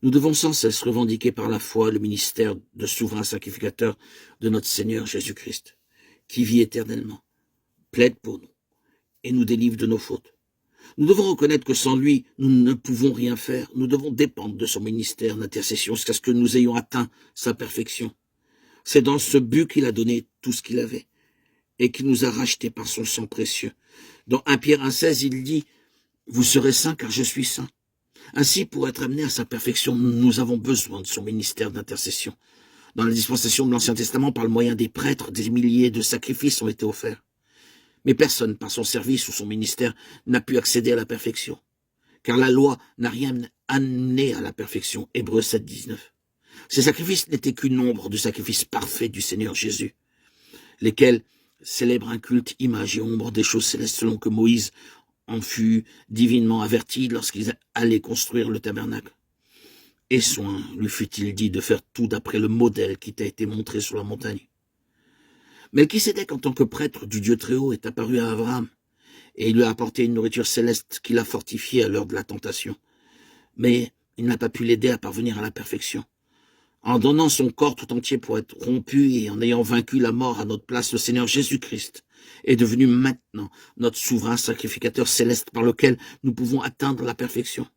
Nous devons sans cesse revendiquer par la foi le ministère de souverain sacrificateur de notre Seigneur Jésus-Christ, qui vit éternellement, plaide pour nous et nous délivre de nos fautes. Nous devons reconnaître que sans lui, nous ne pouvons rien faire. Nous devons dépendre de son ministère d'intercession jusqu'à ce que nous ayons atteint sa perfection. C'est dans ce but qu'il a donné tout ce qu'il avait et qu'il nous a rachetés par son sang précieux. Dans 1 Pierre 1,16, il dit « Vous serez saints car je suis saint ». Ainsi, pour être amenés à sa perfection, nous avons besoin de son ministère d'intercession. Dans la dispensation de l'Ancien Testament, par le moyen des prêtres, des milliers de sacrifices ont été offerts. Mais personne, par son service ou son ministère, n'a pu accéder à la perfection. Car la loi n'a rien amené à la perfection. Hébreux 7, 19. Ces sacrifices n'étaient qu'une ombre du sacrifice parfait du Seigneur Jésus, lesquels célèbrent un culte image et ombre des choses célestes selon que Moïse en fut divinement averti lorsqu'il allait construire le tabernacle. Et soin lui fut-il dit de faire tout d'après le modèle qui t'a été montré sur la montagne. Melchisédek, en tant que prêtre du Dieu Très-Haut, est apparu à Abraham, et il lui a apporté une nourriture céleste qui l'a fortifié à l'heure de la tentation. Mais il n'a pas pu l'aider à parvenir à la perfection. En donnant son corps tout entier pour être rompu et en ayant vaincu la mort à notre place, le Seigneur Jésus-Christ est devenu maintenant notre souverain sacrificateur céleste par lequel nous pouvons atteindre la perfection.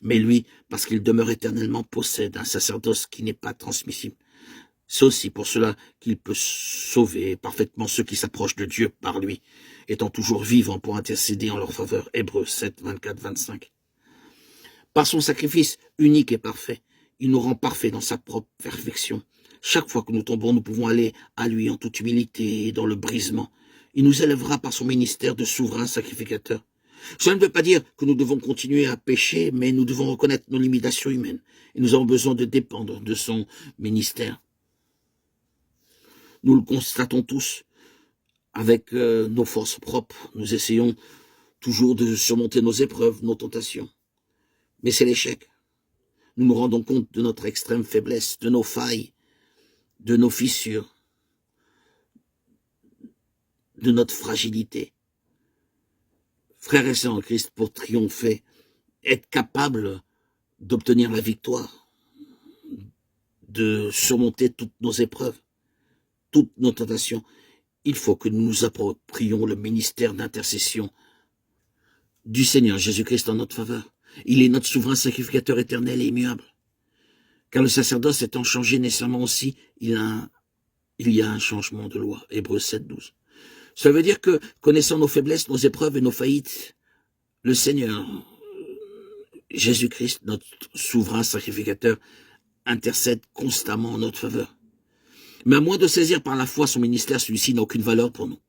Mais lui, parce qu'il demeure éternellement, possède un sacerdoce qui n'est pas transmissible. C'est aussi pour cela qu'il peut sauver parfaitement ceux qui s'approchent de Dieu par lui, étant toujours vivant pour intercéder en leur faveur. Hébreux 7, 24, 25. Par son sacrifice unique et parfait, il nous rend parfaits dans sa propre perfection. Chaque fois que nous tombons, nous pouvons aller à lui en toute humilité et dans le brisement. Il nous élèvera par son ministère de souverain sacrificateur. Cela ne veut pas dire que nous devons continuer à pécher, mais nous devons reconnaître nos limitations humaines. Et nous avons besoin de dépendre de son ministère. Nous le constatons tous avec nos forces propres. Nous essayons toujours de surmonter nos épreuves, nos tentations. Mais c'est l'échec. Nous nous rendons compte de notre extrême faiblesse, de nos failles, de nos fissures, de notre fragilité. Frères et sœurs en Christ, pour triompher, être capable d'obtenir la victoire, de surmonter toutes nos épreuves, toutes nos tentations, il faut que nous nous approprions le ministère d'intercession du Seigneur Jésus-Christ en notre faveur. Il est notre souverain sacrificateur éternel et immuable. Car le sacerdoce étant changé nécessairement aussi, il y a un changement de loi. Hébreux 7, 12. Ça veut dire que, connaissant nos faiblesses, nos épreuves et nos faillites, le Seigneur, Jésus-Christ, notre souverain sacrificateur, intercède constamment en notre faveur. Mais à moins de saisir par la foi son ministère, celui-ci n'a aucune valeur pour nous.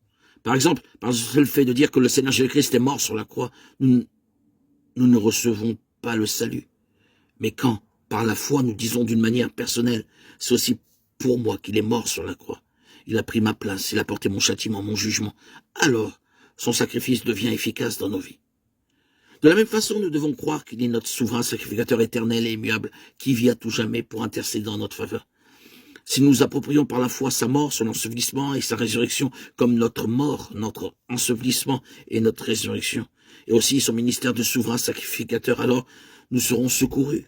Par exemple, par le seul fait de dire que le Seigneur Jésus-Christ est mort sur la croix, nous ne recevons pas le salut. Mais quand, par la foi, nous disons d'une manière personnelle, c'est aussi pour moi qu'il est mort sur la croix. Il a pris ma place, il a porté mon châtiment, mon jugement. Alors, son sacrifice devient efficace dans nos vies. De la même façon, nous devons croire qu'il est notre souverain sacrificateur éternel et immuable, qui vit à tout jamais pour intercéder en notre faveur. Si nous approprions par la foi sa mort, son ensevelissement et sa résurrection comme notre mort, notre ensevelissement et notre résurrection, et aussi son ministère de souverain sacrificateur, alors nous serons secourus.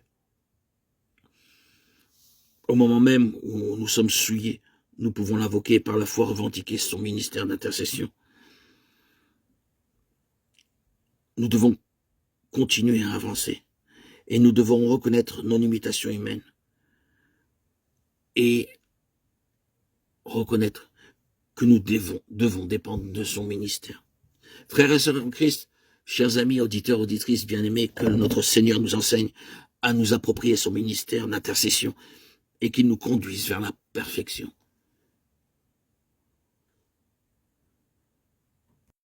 Au moment même où nous sommes souillés, nous pouvons l'invoquer et par la foi revendiquer son ministère d'intercession. Nous devons continuer à avancer et nous devons reconnaître nos limitations humaines et reconnaître que nous devons dépendre de son ministère. Frères et sœurs en Christ, chers amis, auditeurs, auditrices bien-aimés, que notre Seigneur nous enseigne à nous approprier son ministère d'intercession et qu'il nous conduise vers la perfection.